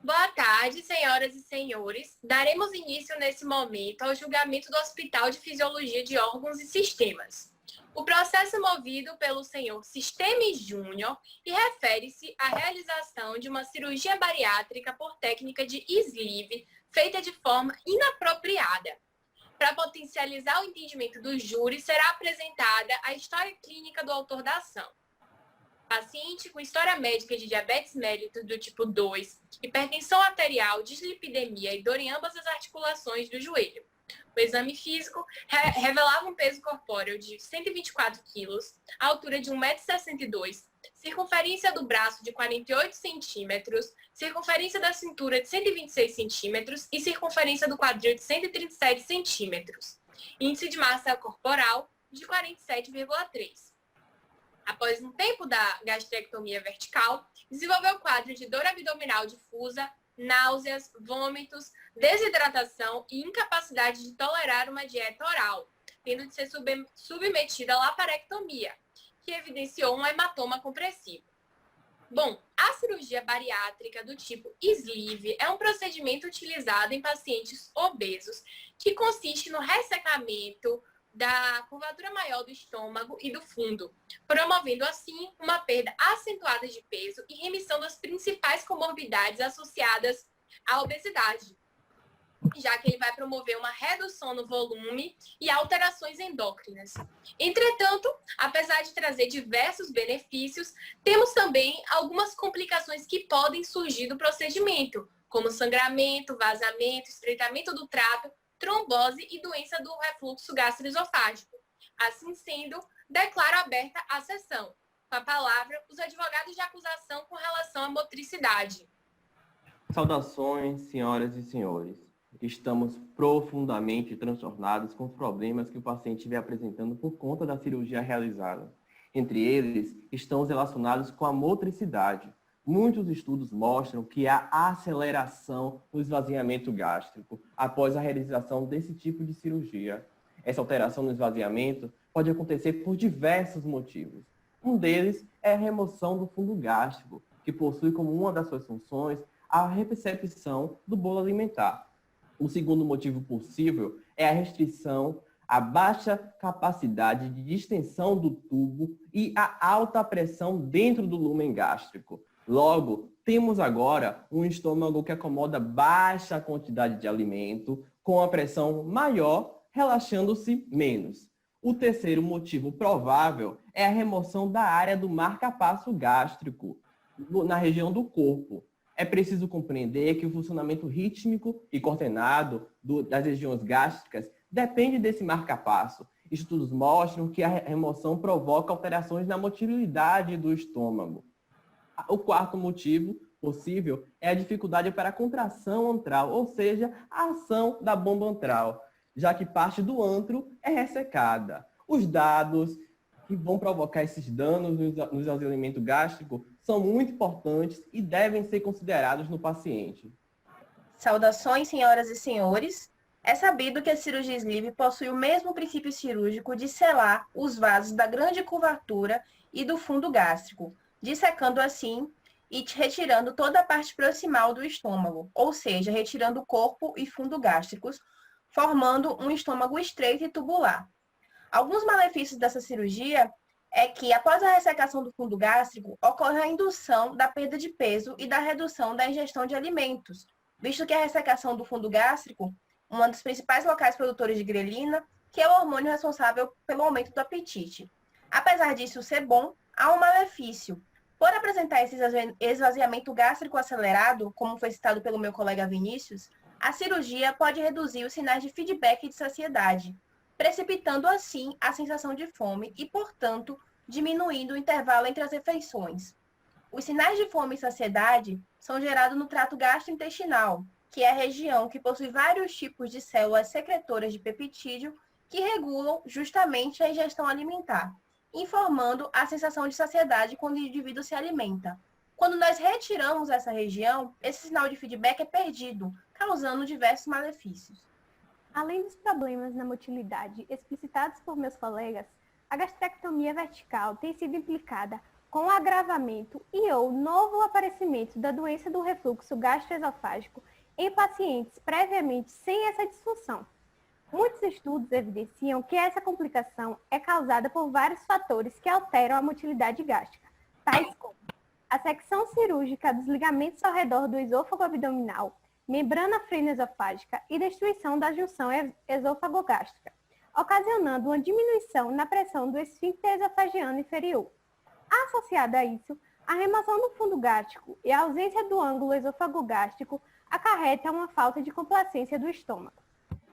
Boa tarde, senhoras e senhores. Daremos início nesse momento ao julgamento do Hospital de Fisiologia de Órgãos e Sistemas. O processo é movido pelo senhor Sistemes Júnior e refere-se à realização de uma cirurgia bariátrica por técnica de sleeve feita de forma inapropriada. Para potencializar o entendimento do júri, será apresentada a história clínica do autor da ação. Paciente com história médica de diabetes mellitus do tipo 2, hipertensão arterial, dislipidemia e dor em ambas as articulações do joelho. O exame físico revelava um peso corpóreo de 124 quilos, altura de 1,62 m, circunferência do braço de 48 centímetros, circunferência da cintura de 126 centímetros e circunferência do quadril de 137 centímetros. Índice de massa corporal de 47,3. Após um tempo da gastrectomia vertical, desenvolveu quadro de dor abdominal difusa, náuseas, vômitos, desidratação e incapacidade de tolerar uma dieta oral, tendo de ser submetida à laparectomia, que evidenciou um hematoma compressivo. Bom, a cirurgia bariátrica do tipo sleeve é um procedimento utilizado em pacientes obesos que consiste no ressecamento da curvatura maior do estômago e do fundo, promovendo assim uma perda acentuada de peso e remissão das principais comorbidades associadas à obesidade, já que ele vai promover uma redução no volume e alterações endócrinas. Entretanto, apesar de trazer diversos benefícios, temos também algumas complicações que podem surgir do procedimento, como sangramento, vazamento, estreitamento do trato, trombose e doença do refluxo gastroesofágico. Assim sendo, declaro aberta a sessão. Com a palavra, os advogados de acusação com relação à motricidade. Saudações, senhoras e senhores. Estamos profundamente transtornados com os problemas que o paciente vem apresentando por conta da cirurgia realizada. Entre eles, estão os relacionados com a motricidade. Muitos estudos mostram que há aceleração no esvaziamento gástrico após a realização desse tipo de cirurgia. Essa alteração no esvaziamento pode acontecer por diversos motivos. Um deles é a remoção do fundo gástrico, que possui como uma das suas funções a recepção do bolo alimentar. O segundo motivo possível é a restrição à baixa capacidade de distensão do tubo e a alta pressão dentro do lúmen gástrico. Logo, temos agora um estômago que acomoda baixa quantidade de alimento, com a pressão maior, relaxando-se menos. O terceiro motivo provável é a remoção da área do marca-passo gástrico, na região do corpo. É preciso compreender que o funcionamento rítmico e coordenado das regiões gástricas depende desse marca-passo. Estudos mostram que a remoção provoca alterações na motilidade do estômago. O quarto motivo possível é a dificuldade para a contração antral, ou seja, a ação da bomba antral, já que parte do antro é ressecada. Os dados que vão provocar esses danos no esvaziamento gástrico são muito importantes e devem ser considerados no paciente. Saudações, senhoras e senhores. É sabido que a cirurgia sleeve possui o mesmo princípio cirúrgico de selar os vasos da grande curvatura e do fundo gástrico, dissecando assim e retirando toda a parte proximal do estômago, ou seja, retirando o corpo e fundo gástricos, formando um estômago estreito e tubular. Alguns malefícios dessa cirurgia é que, após a ressecação do fundo gástrico, ocorre a indução da perda de peso e da redução da ingestão de alimentos, visto que a ressecação do fundo gástrico, um dos principais locais produtores de grelina, que é o hormônio responsável pelo aumento do apetite. Apesar disso ser bom, há um malefício. Por apresentar esse esvaziamento gástrico acelerado, como foi citado pelo meu colega Vinícius, a cirurgia pode reduzir os sinais de feedback de saciedade, precipitando assim a sensação de fome e, portanto, diminuindo o intervalo entre as refeições. Os sinais de fome e saciedade são gerados no trato gastrointestinal, que é a região que possui vários tipos de células secretoras de peptídeo que regulam justamente a ingestão alimentar, informando a sensação de saciedade quando o indivíduo se alimenta. Quando nós retiramos essa região, esse sinal de feedback é perdido, causando diversos malefícios. Além dos problemas na motilidade explicitados por meus colegas, a gastrectomia vertical tem sido implicada com o agravamento e ou novo aparecimento da doença do refluxo gastroesofágico em pacientes previamente sem essa disfunção. Muitos estudos evidenciam que essa complicação é causada por vários fatores que alteram a motilidade gástrica, tais como a secção cirúrgica dos ligamentos ao redor do esôfago abdominal, membrana frenoesofágica e destruição da junção esôfago-gástrica, ocasionando uma diminuição na pressão do esfíncter esofagiano inferior. Associada a isso, a remoção do fundo gástrico e a ausência do ângulo esôfago-gástrico acarreta uma falta de complacência do estômago.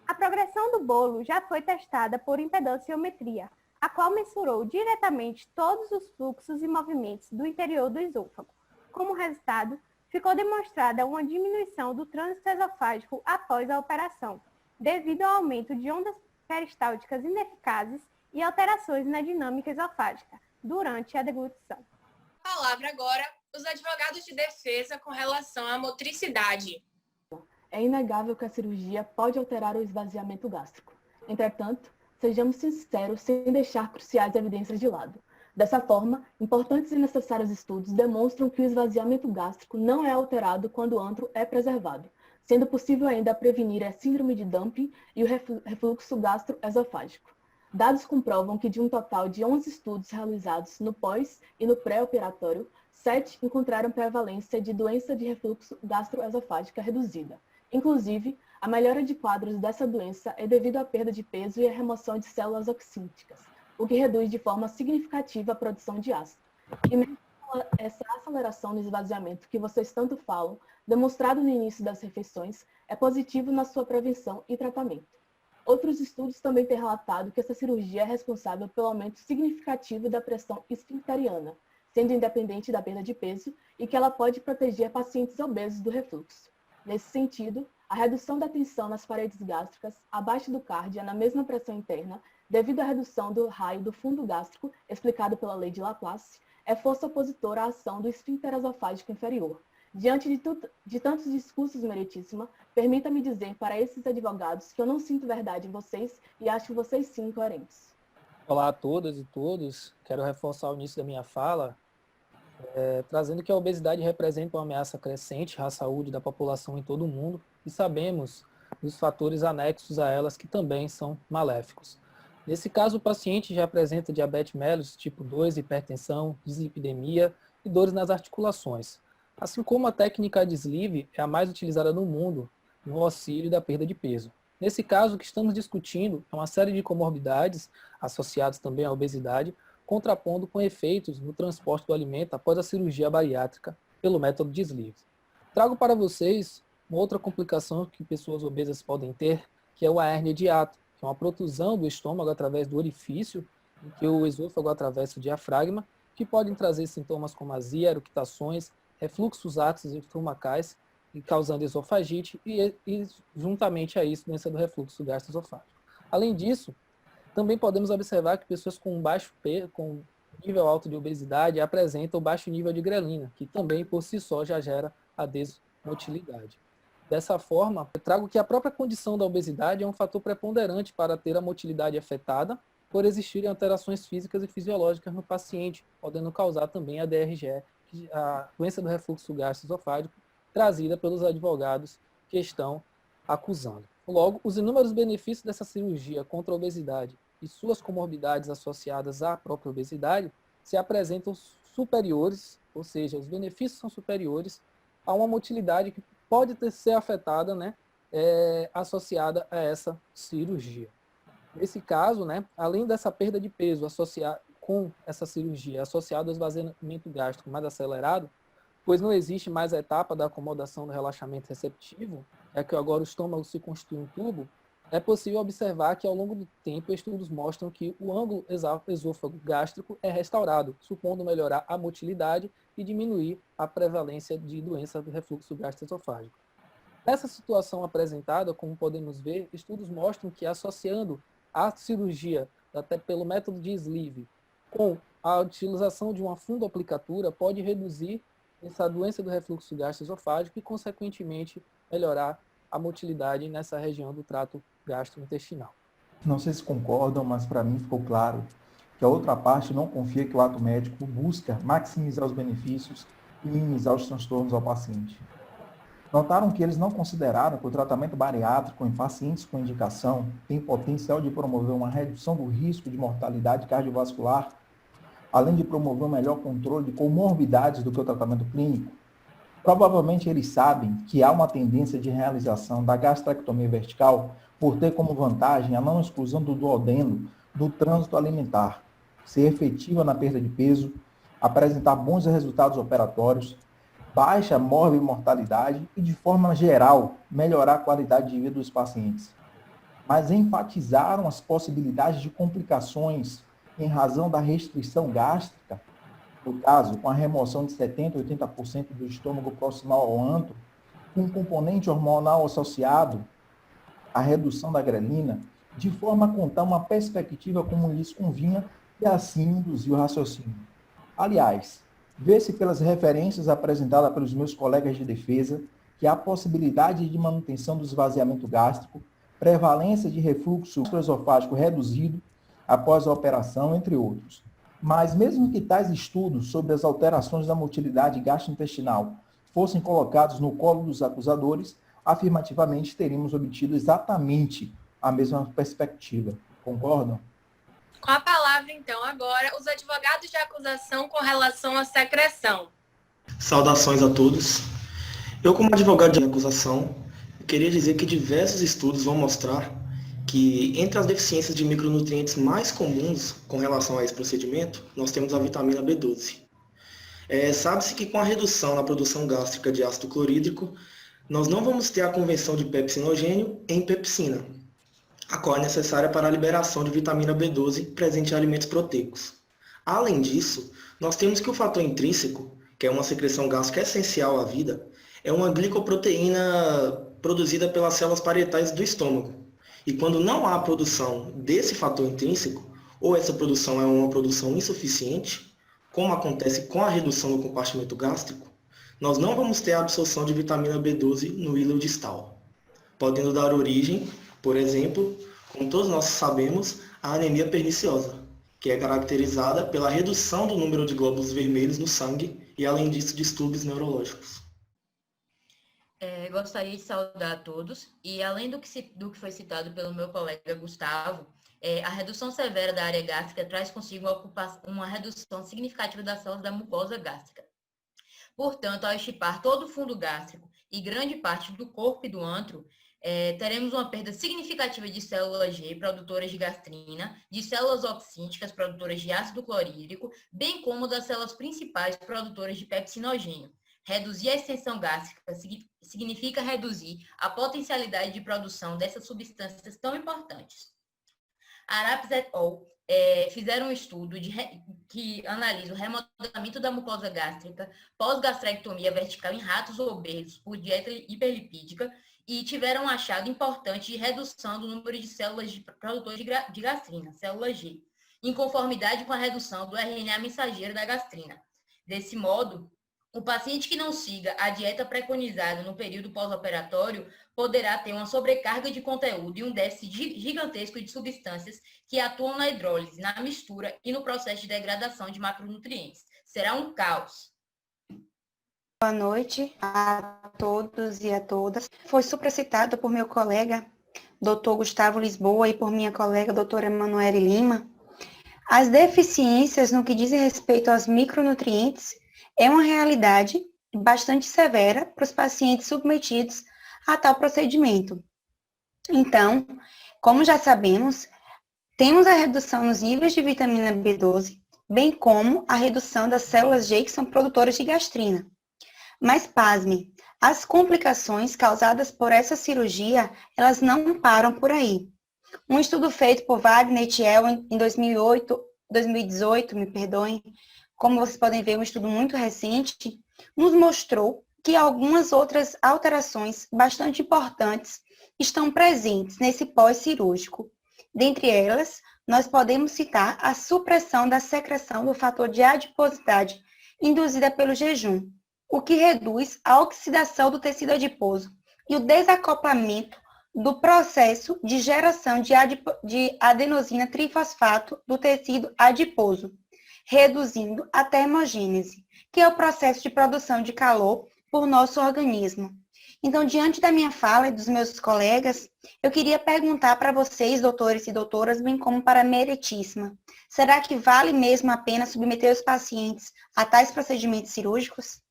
A progressão do bolo já foi testada por impedanciometria, a qual mensurou diretamente todos os fluxos e movimentos do interior do esôfago. Como resultado, ficou demonstrada uma diminuição do trânsito esofágico após a operação, devido ao aumento de ondas peristálticas ineficazes e alterações na dinâmica esofágica durante a deglutição. Palavra agora os advogados de defesa com relação à motricidade. É inegável que a cirurgia pode alterar o esvaziamento gástrico. Entretanto, sejamos sinceros sem deixar cruciais evidências de lado. Dessa forma, importantes e necessários estudos demonstram que o esvaziamento gástrico não é alterado quando o antro é preservado, sendo possível ainda prevenir a síndrome de dumping e o refluxo gastroesofágico. Dados comprovam que de um total de 11 estudos realizados no pós e no pré-operatório, 7 encontraram prevalência de doença de refluxo gastroesofágica reduzida. Inclusive, a melhora de quadros dessa doença é devido à perda de peso e à remoção de células oxínticas, o que reduz de forma significativa a produção de ácido. E mesmo essa aceleração no esvaziamento que vocês tanto falam, demonstrado no início das refeições, é positivo na sua prevenção e tratamento. Outros estudos também têm relatado que essa cirurgia é responsável pelo aumento significativo da pressão esfincteriana, sendo independente da perda de peso, e que ela pode proteger pacientes obesos do refluxo. Nesse sentido, a redução da tensão nas paredes gástricas, abaixo do cárdia, na mesma pressão interna, devido à redução do raio do fundo gástrico, explicado pela lei de Laplace, é força opositora à ação do esfíncter esofágico inferior. Diante de tantos discursos, meritíssima, permita-me dizer para esses advogados que eu não sinto verdade em vocês e acho vocês sim incoerentes. Olá a todas e todos. Quero reforçar o início da minha fala, trazendo que a obesidade representa uma ameaça crescente à saúde da população em todo o mundo e sabemos dos fatores anexos a elas que também são maléficos. Nesse caso, o paciente já apresenta diabetes mellitus tipo 2, hipertensão, dislipidemia e dores nas articulações. Assim como a técnica de sleeve é a mais utilizada no mundo no auxílio da perda de peso. Nesse caso, o que estamos discutindo é uma série de comorbidades associadas também à obesidade, contrapondo com efeitos no transporte do alimento após a cirurgia bariátrica pelo método de sleeve. Trago para vocês uma outra complicação que pessoas obesas podem ter, que é a hérnia de hiato, que é uma protusão do estômago através do orifício, em que o esôfago atravessa o diafragma, que podem trazer sintomas como azia, eructações, refluxos ácidos e estomacais, causando esofagite e juntamente a isso, doença do refluxo gastroesofágico. Além disso, também podemos observar que pessoas com com nível alto de obesidade apresentam baixo nível de grelina, que também por si só já gera a desmotilidade. Dessa forma, eu trago que a própria condição da obesidade é um fator preponderante para ter a motilidade afetada, por existirem alterações físicas e fisiológicas no paciente, podendo causar também a DRGE, a doença do refluxo gastroesofágico, trazida pelos advogados que estão acusando. Logo, os inúmeros benefícios dessa cirurgia contra a obesidade e suas comorbidades associadas à própria obesidade se apresentam superiores, ou seja, os benefícios são superiores a uma motilidade que pode ser afetada, associada a essa cirurgia. Nesse caso, além dessa perda de peso associada com essa cirurgia, associada ao esvaziamento gástrico mais acelerado, pois não existe mais a etapa da acomodação do relaxamento receptivo, é que agora o estômago se constitui um tubo, é possível observar que ao longo do tempo estudos mostram que o ângulo esôfago gástrico é restaurado, supondo melhorar a motilidade e diminuir a prevalência de doença do refluxo gastroesofágico. Nessa situação apresentada, como podemos ver, estudos mostram que associando a cirurgia até pelo método de sleeve com a utilização de uma fundoaplicatura pode reduzir essa doença do refluxo gastroesofágico e, consequentemente, melhorar a motilidade nessa região do trato gastrointestinal. Não sei se concordam, mas para mim ficou claro que a outra parte não confia que o ato médico busca maximizar os benefícios e minimizar os transtornos ao paciente. Notaram que eles não consideraram que o tratamento bariátrico em pacientes com indicação tem potencial de promover uma redução do risco de mortalidade cardiovascular, além de promover um melhor controle de comorbidades do que o tratamento clínico? Provavelmente eles sabem que há uma tendência de realização da gastrectomia vertical por ter como vantagem a não exclusão do duodeno do trânsito alimentar, ser efetiva na perda de peso, apresentar bons resultados operatórios, baixa morbimortalidade e, de forma geral, melhorar a qualidade de vida dos pacientes. Mas enfatizaram as possibilidades de complicações em razão da restrição gástrica, no caso, com a remoção de 70% a 80% do estômago proximal ao antro, com um componente hormonal associado à redução da grelina, de forma a contar uma perspectiva como lhes convinha e assim induzir o raciocínio. Aliás, vê-se pelas referências apresentadas pelos meus colegas de defesa que há possibilidade de manutenção do esvaziamento gástrico, prevalência de refluxo esofágico reduzido após a operação, entre outros. Mas mesmo que tais estudos sobre as alterações da motilidade gastrointestinal fossem colocados no colo dos acusadores, afirmativamente teríamos obtido exatamente a mesma perspectiva. Concordam? Com a palavra, então, agora, os advogados de acusação com relação à secreção. Saudações a todos. Eu, como advogado de acusação, queria dizer que diversos estudos vão mostrar que entre as deficiências de micronutrientes mais comuns com relação a esse procedimento, nós temos a vitamina B12. Sabe-se que com a redução na produção gástrica de ácido clorídrico, nós não vamos ter a conversão de pepsinogênio em pepsina, a qual é necessária para a liberação de vitamina B12 presente em alimentos proteicos. Além disso, nós temos que o fator intrínseco, que é uma secreção gástrica essencial à vida, é uma glicoproteína produzida pelas células parietais do estômago. E quando não há produção desse fator intrínseco, ou essa produção é uma produção insuficiente, como acontece com a redução do compartimento gástrico, nós não vamos ter a absorção de vitamina B12 no hilo distal, podendo dar origem, por exemplo, como todos nós sabemos, à anemia perniciosa, que é caracterizada pela redução do número de glóbulos vermelhos no sangue e, além disso, distúrbios neurológicos. Gostaria de saudar a todos e, além do que foi citado pelo meu colega Gustavo, a redução severa da área gástrica traz consigo uma redução significativa das células da mucosa gástrica. Portanto, ao estipar todo o fundo gástrico e grande parte do corpo e do antro, teremos uma perda significativa de células G, produtoras de gastrina, de células oxínticas, produtoras de ácido clorídrico, bem como das células principais produtoras de pepsinogênio. Reduzir a extensão gástrica significa reduzir a potencialidade de produção dessas substâncias tão importantes. Arapes et al. Fizeram um estudo que analisa o remodelamento da mucosa gástrica pós-gastrectomia vertical em ratos obesos por dieta hiperlipídica e tiveram um achado importante de redução do número de células produtoras de gastrina, célula G, em conformidade com a redução do RNA mensageiro da gastrina. Desse modo, o paciente que não siga a dieta preconizada no período pós-operatório poderá ter uma sobrecarga de conteúdo e um déficit gigantesco de substâncias que atuam na hidrólise, na mistura e no processo de degradação de macronutrientes. Será um caos. Boa noite a todos e a todas. Foi supracitado por meu colega, Dr. Gustavo Lisboa, e por minha colega, doutora Emanuele Lima. As deficiências no que diz respeito aos micronutrientes é uma realidade bastante severa para os pacientes submetidos a tal procedimento. Então, como já sabemos, temos a redução nos níveis de vitamina B12, bem como a redução das células G que são produtoras de gastrina. Mas, pasme, as complicações causadas por essa cirurgia, elas não param por aí. Um estudo feito por Wagner et al. Em 2018, como vocês podem ver, um estudo muito recente, nos mostrou que algumas outras alterações bastante importantes estão presentes nesse pós-cirúrgico. Dentre elas, nós podemos citar a supressão da secreção do fator de adiposidade induzida pelo jejum, o que reduz a oxidação do tecido adiposo e o desacoplamento do processo de geração de adenosina trifosfato do tecido adiposo, reduzindo a termogênese, que é o processo de produção de calor por nosso organismo. Então, diante da minha fala e dos meus colegas, eu queria perguntar para vocês, doutores e doutoras, bem como para a meritíssima, será que vale mesmo a pena submeter os pacientes a tais procedimentos cirúrgicos?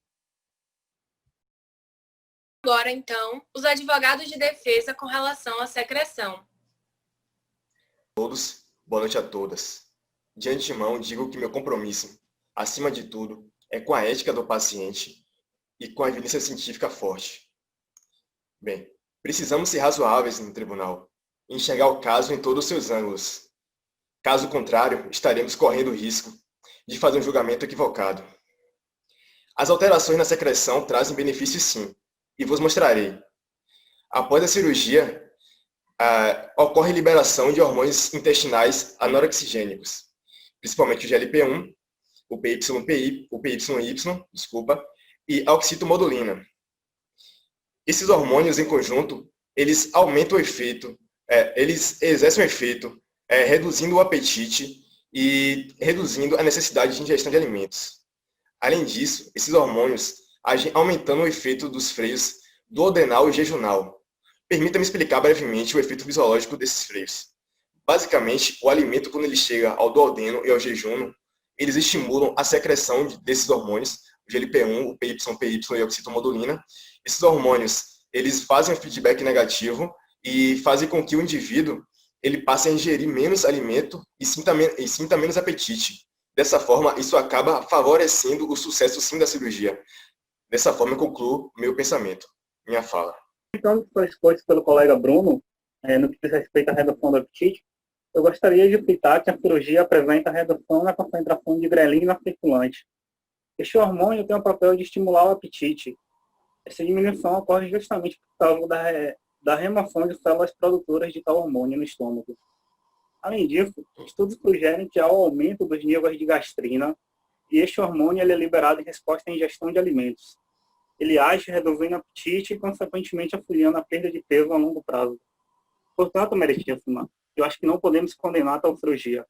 Agora, então, os advogados de defesa com relação à secreção. Todos, boa noite a todas. De antemão, digo que meu compromisso, acima de tudo, é com a ética do paciente e com a evidência científica forte. Bem, precisamos ser razoáveis no tribunal e enxergar o caso em todos os seus ângulos. Caso contrário, estaremos correndo o risco de fazer um julgamento equivocado. As alterações na secreção trazem benefícios sim, e vos mostrarei. Após a cirurgia, ocorre liberação de hormônios intestinais anorexigênicos, principalmente o GLP-1, o PYY, e a oxitomodulina. Esses hormônios, em conjunto, eles aumentam o efeito, eles exercem o efeito, reduzindo o apetite e reduzindo a necessidade de ingestão de alimentos. Além disso, esses hormônios agem aumentando o efeito dos freios duodenal e jejunal. Permita-me explicar brevemente o efeito fisiológico desses freios. Basicamente, o alimento, quando ele chega ao duodeno e ao jejum, eles estimulam a secreção desses hormônios, o GLP-1, o PYY e a oxitomodulina. Esses hormônios, eles fazem um feedback negativo e fazem com que o indivíduo ele passe a ingerir menos alimento e sinta menos apetite. Dessa forma, isso acaba favorecendo o sucesso sim da cirurgia. Dessa forma, eu concluo meu pensamento, minha fala. Então, foi exposto pelo colega Bruno, no que diz respeito à redução do apetite, eu gostaria de citar que a cirurgia apresenta redução na concentração de grelina circulante. Este hormônio tem o papel de estimular o apetite. Essa diminuição ocorre justamente por causa da remoção de células produtoras de tal hormônio no estômago. Além disso, estudos sugerem que há o aumento dos níveis de gastrina, e este hormônio ele é liberado em resposta à ingestão de alimentos. Ele age reduzindo o apetite e, consequentemente, auxiliando a perda de peso a longo prazo. Portanto, meritíssima, eu acho que não podemos condenar tal cirurgia.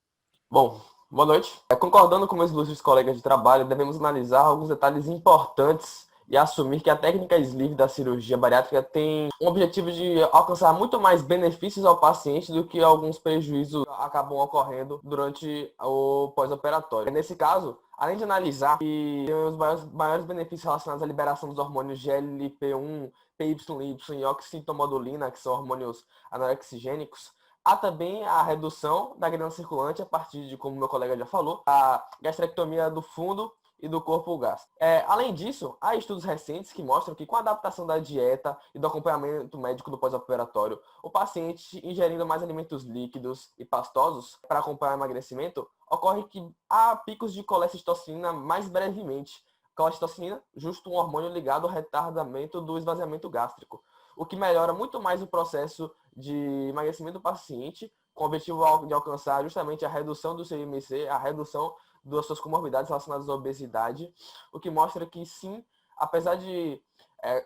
Bom, boa noite. Concordando com meus ilustres colegas de trabalho, devemos analisar alguns detalhes importantes e assumir que a técnica sleeve da cirurgia bariátrica tem o objetivo de alcançar muito mais benefícios ao paciente do que alguns prejuízos acabam ocorrendo durante o pós-operatório. Nesse caso, além de analisar que tem os maiores benefícios relacionados à liberação dos hormônios GLP-1, PYY e oxitomodulina, que são hormônios anorexigênicos, há também a redução da grelina circulante a partir de, como meu colega já falou, a gastrectomia do fundo e do corpo gástrico. Além disso, há estudos recentes que mostram que com a adaptação da dieta e do acompanhamento médico do pós-operatório, o paciente ingerindo mais alimentos líquidos e pastosos para acompanhar o emagrecimento, ocorre que há picos de colecistocina mais brevemente. Colecistocina, justo um hormônio ligado ao retardamento do esvaziamento gástrico, o que melhora muito mais o processo de emagrecimento do paciente, com o objetivo de alcançar justamente a redução do CMC, a redução das suas comorbidades relacionadas à obesidade, o que mostra que sim, apesar de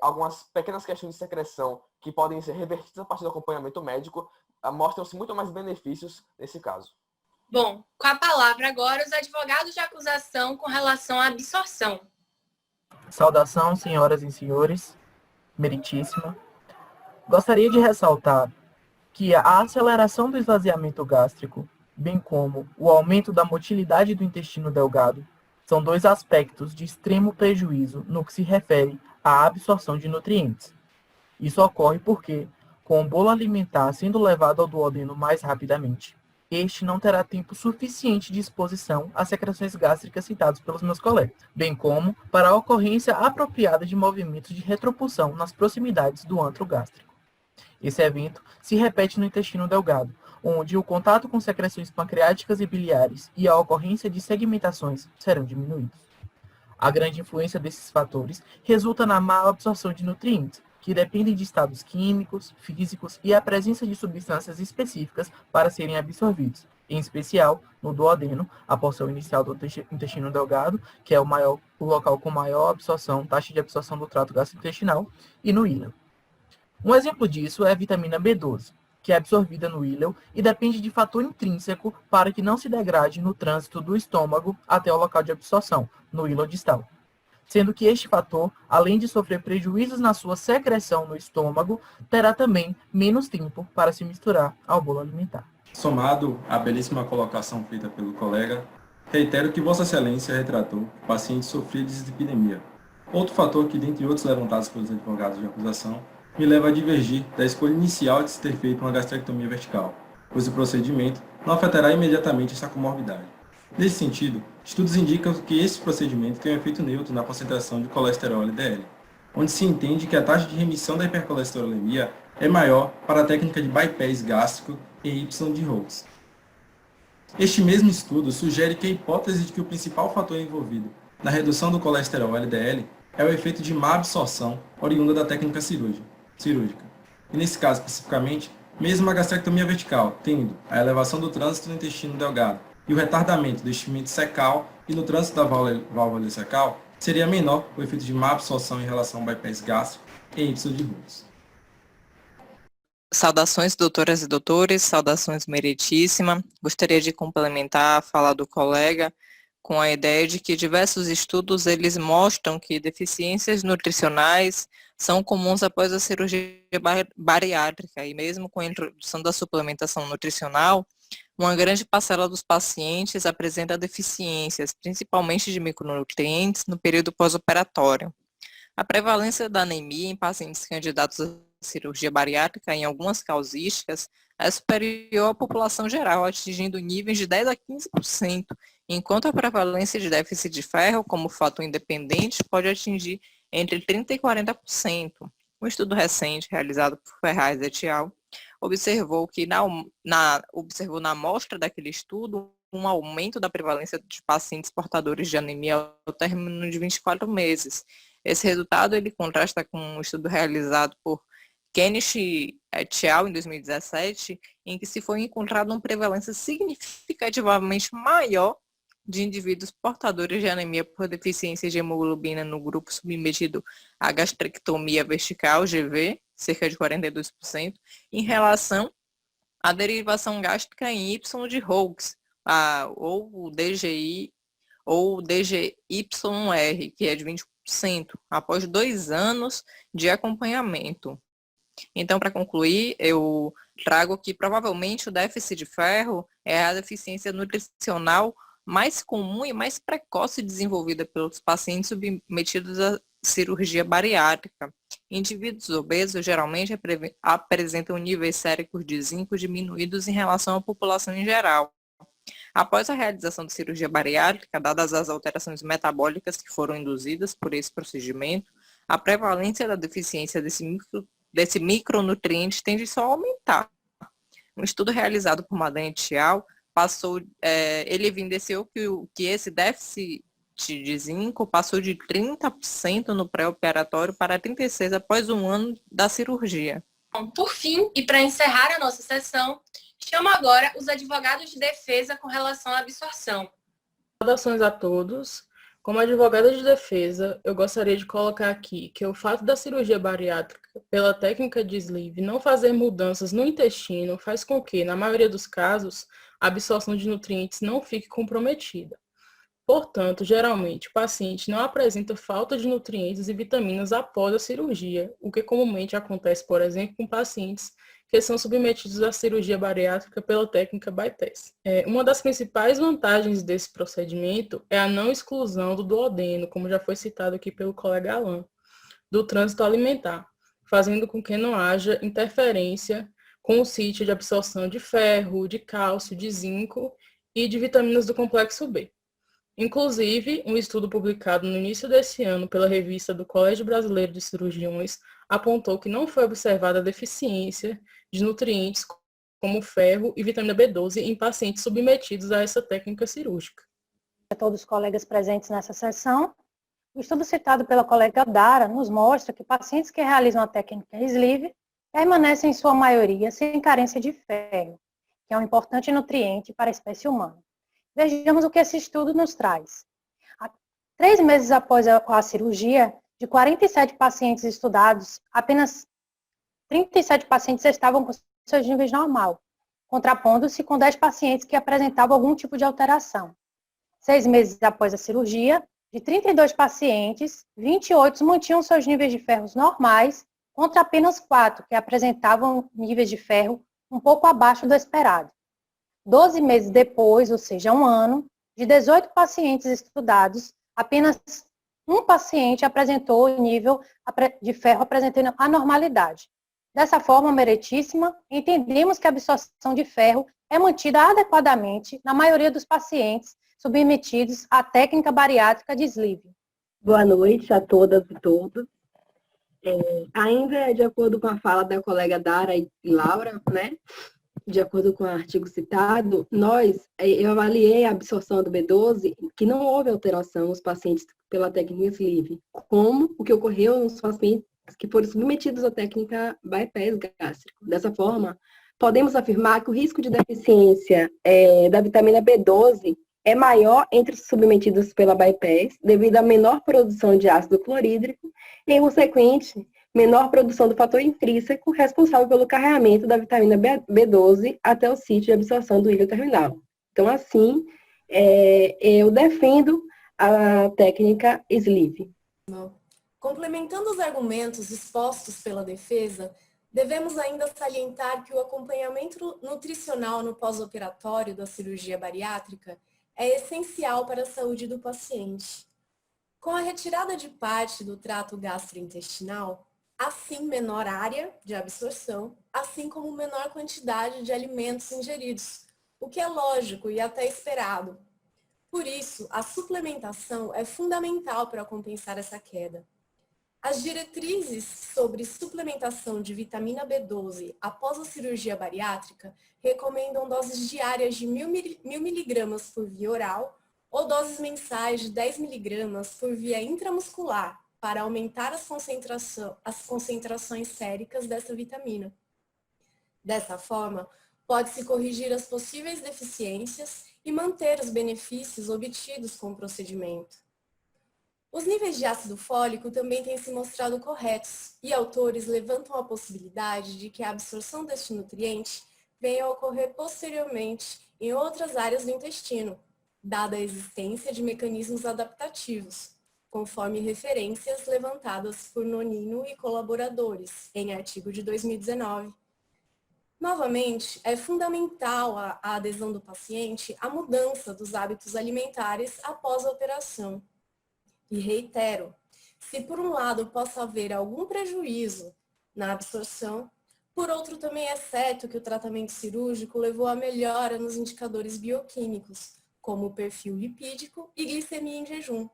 algumas pequenas questões de secreção que podem ser revertidas a partir do acompanhamento médico, mostram-se muito mais benefícios nesse caso. Bom, com a palavra agora os advogados de acusação com relação à absorção. Saudação, senhoras e senhores, meritíssima. Gostaria de ressaltar que a aceleração do esvaziamento gástrico, bem como o aumento da motilidade do intestino delgado, são dois aspectos de extremo prejuízo no que se refere à absorção de nutrientes. Isso ocorre porque, com o bolo alimentar sendo levado ao duodeno mais rapidamente, este não terá tempo suficiente de exposição às secreções gástricas citadas pelos meus colegas, bem como para a ocorrência apropriada de movimentos de retropulsão nas proximidades do antro gástrico. Esse evento se repete no intestino delgado, onde o contato com secreções pancreáticas e biliares e a ocorrência de segmentações serão diminuídos. A grande influência desses fatores resulta na má absorção de nutrientes, que dependem de estados químicos, físicos e a presença de substâncias específicas para serem absorvidos, em especial no duodeno, a porção inicial do intestino delgado, que é o local com maior taxa de absorção do trato gastrointestinal, e no íleo. Um exemplo disso é a vitamina B12, que é absorvida no íleo e depende de fator intrínseco para que não se degrade no trânsito do estômago até o local de absorção, no íleo distal. Sendo que este fator, além de sofrer prejuízos na sua secreção no estômago, terá também menos tempo para se misturar ao bolo alimentar. Somado à belíssima colocação feita pelo colega, reitero que Vossa Excelência retratou pacientes sofridos de dislipidemia. Outro fator que, dentre outros levantados pelos advogados de acusação, me leva a divergir da escolha inicial de se ter feito uma gastrectomia vertical, pois o procedimento não afetará imediatamente essa comorbidade. Nesse sentido, estudos indicam que esse procedimento tem um efeito neutro na concentração de colesterol LDL, onde se entende que a taxa de remissão da hipercolesterolemia é maior para a técnica de bypass gástrico em Y de Hughes. Este mesmo estudo sugere que a hipótese de que o principal fator envolvido na redução do colesterol LDL é o efeito de má absorção oriunda da técnica cirúrgica. E nesse caso especificamente, mesmo a gastrectomia vertical, tendo a elevação do trânsito no intestino delgado e o retardamento do enchimento secal e no trânsito da válvula ileocecal, seria menor o efeito de má absorção em relação ao bypass gástrico em Y de Hughes. Saudações, doutoras e doutores, saudações meritíssima. Gostaria de complementar a fala do colega com a ideia de que diversos estudos eles mostram que deficiências nutricionais são comuns após a cirurgia bariátrica e mesmo com a introdução da suplementação nutricional, uma grande parcela dos pacientes apresenta deficiências, principalmente de micronutrientes, no período pós-operatório. A prevalência da anemia em pacientes candidatos à cirurgia bariátrica, em algumas causísticas, é superior à população geral, atingindo níveis de 10 a 15%, enquanto a prevalência de déficit de ferro, como fator independente, pode atingir entre 30% e 40%. Um estudo recente, realizado por Ferraz et al., observou que observou na amostra daquele estudo um aumento da prevalência de pacientes portadores de anemia ao término de 24 meses. Esse resultado ele contrasta com um estudo realizado por Kenish et al. Em 2017, em que se foi encontrada uma prevalência significativamente maior de indivíduos portadores de anemia por deficiência de hemoglobina no grupo submetido à gastrectomia vertical, GV, cerca de 42%, em relação à derivação gástrica em Y de Hughes, ou o DGI, ou o DGYR, que é de 20%, após 2 anos de acompanhamento. Então, para concluir, eu trago que provavelmente o déficit de ferro é a deficiência nutricional mais comum e mais precoce desenvolvida pelos pacientes submetidos à cirurgia bariátrica. Indivíduos obesos geralmente apresentam níveis séricos de zinco diminuídos em relação à população em geral. Após a realização da cirurgia bariátrica, dadas as alterações metabólicas que foram induzidas por esse procedimento, a prevalência da deficiência desse micronutriente tende só a aumentar. Um estudo realizado por Madan et al. Ele evidenciou que esse déficit de zinco passou de 30% no pré-operatório para 36% após 1 ano da cirurgia. Bom, por fim, e para encerrar a nossa sessão, chamo agora os advogados de defesa com relação à absorção. Saudações a todos. Como advogada de defesa, eu gostaria de colocar aqui que o fato da cirurgia bariátrica pela técnica de sleeve não fazer mudanças no intestino faz com que, na maioria dos casos, a absorção de nutrientes não fique comprometida. Portanto, geralmente, o paciente não apresenta falta de nutrientes e vitaminas após a cirurgia, o que comumente acontece, por exemplo, com pacientes que são submetidos à cirurgia bariátrica pela técnica bypass. Uma das principais vantagens desse procedimento é a não exclusão do duodeno, como já foi citado aqui pelo colega Alan, do trânsito alimentar, fazendo com que não haja interferência com o sítio de absorção de ferro, de cálcio, de zinco e de vitaminas do complexo B. Inclusive, um estudo publicado no início desse ano pela revista do Colégio Brasileiro de Cirurgiões apontou que não foi observada deficiência de nutrientes como ferro e vitamina B12 em pacientes submetidos a essa técnica cirúrgica. A todos os colegas presentes nessa sessão, o estudo citado pela colega Dara nos mostra que pacientes que realizam a técnica sleeve permanecem, em sua maioria, sem carência de ferro, que é um importante nutriente para a espécie humana. Vejamos o que esse estudo nos traz. 3 meses após a cirurgia, de 47 pacientes estudados, apenas 37 pacientes estavam com seus níveis normal, contrapondo-se com 10 pacientes que apresentavam algum tipo de alteração. 6 meses após a cirurgia, de 32 pacientes, 28 mantinham seus níveis de ferros normais, contra apenas 4 que apresentavam níveis de ferro um pouco abaixo do esperado. 12 meses depois, ou seja, 1 ano, de 18 pacientes estudados, apenas um paciente apresentou o nível de ferro apresentando anormalidade. Dessa forma, meritíssima, entendemos que a absorção de ferro é mantida adequadamente na maioria dos pacientes submetidos à técnica bariátrica de sleeve. Boa noite a todas e todos. Ainda de acordo com a fala da colega Dara e Laura, né? De acordo com o artigo citado, eu avaliei a absorção do B12, que não houve alteração nos pacientes pela técnica sleeve, como o que ocorreu nos pacientes que foram submetidos à técnica bypass gástrico. Dessa forma, podemos afirmar que o risco de deficiência da vitamina B12 é maior entre os submetidos pela bypass, devido à menor produção de ácido clorídrico e, em consequente, menor produção do fator intrínseco responsável pelo carregamento da vitamina B12 até o sítio de absorção do ilho terminal. Então, assim, eu defendo a técnica sleeve. Complementando os argumentos expostos pela defesa, devemos ainda salientar que o acompanhamento nutricional no pós-operatório da cirurgia bariátrica é essencial para a saúde do paciente. Com a retirada de parte do trato gastrointestinal, assim menor área de absorção, assim como menor quantidade de alimentos ingeridos, o que é lógico e até esperado. Por isso, a suplementação é fundamental para compensar essa queda. As diretrizes sobre suplementação de vitamina B12 após a cirurgia bariátrica recomendam doses diárias de 1.000 mg por via oral ou doses mensais de 10 mg por via intramuscular para aumentar as concentrações séricas dessa vitamina. Dessa forma, pode-se corrigir as possíveis deficiências e manter os benefícios obtidos com o procedimento. Os níveis de ácido fólico também têm se mostrado corretos e autores levantam a possibilidade de que a absorção deste nutriente venha a ocorrer posteriormente em outras áreas do intestino, dada a existência de mecanismos adaptativos, conforme referências levantadas por Nonino e colaboradores em artigo de 2019. Novamente, é fundamental a adesão do paciente à mudança dos hábitos alimentares após a operação. E reitero, se por um lado possa haver algum prejuízo na absorção, por outro também é certo que o tratamento cirúrgico levou à melhora nos indicadores bioquímicos, como o perfil lipídico e glicemia em jejum,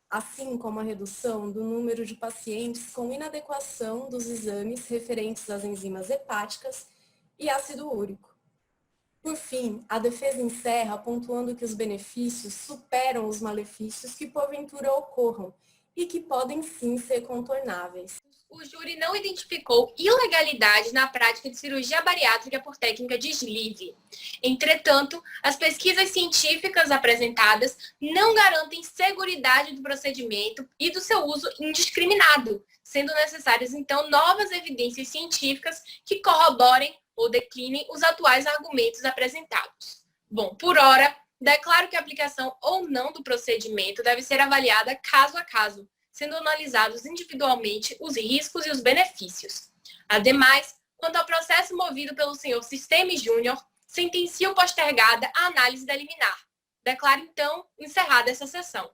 assim como a redução do número de pacientes com inadequação dos exames referentes às enzimas hepáticas e ácido úrico. Por fim, a defesa encerra pontuando que os benefícios superam os malefícios que porventura ocorram e que podem sim ser contornáveis. O júri não identificou ilegalidade na prática de cirurgia bariátrica por técnica de sleeve. Entretanto, as pesquisas científicas apresentadas não garantem seguridade do procedimento e do seu uso indiscriminado, sendo necessárias, então, novas evidências científicas que corroborem ou declinem os atuais argumentos apresentados. Bom, por hora, declaro que a aplicação ou não do procedimento deve ser avaliada caso a caso, sendo analisados individualmente os riscos e os benefícios. Ademais, quanto ao processo movido pelo senhor Sistemi Júnior, sentencio postergada a análise da liminar. Declaro, então, encerrada essa sessão.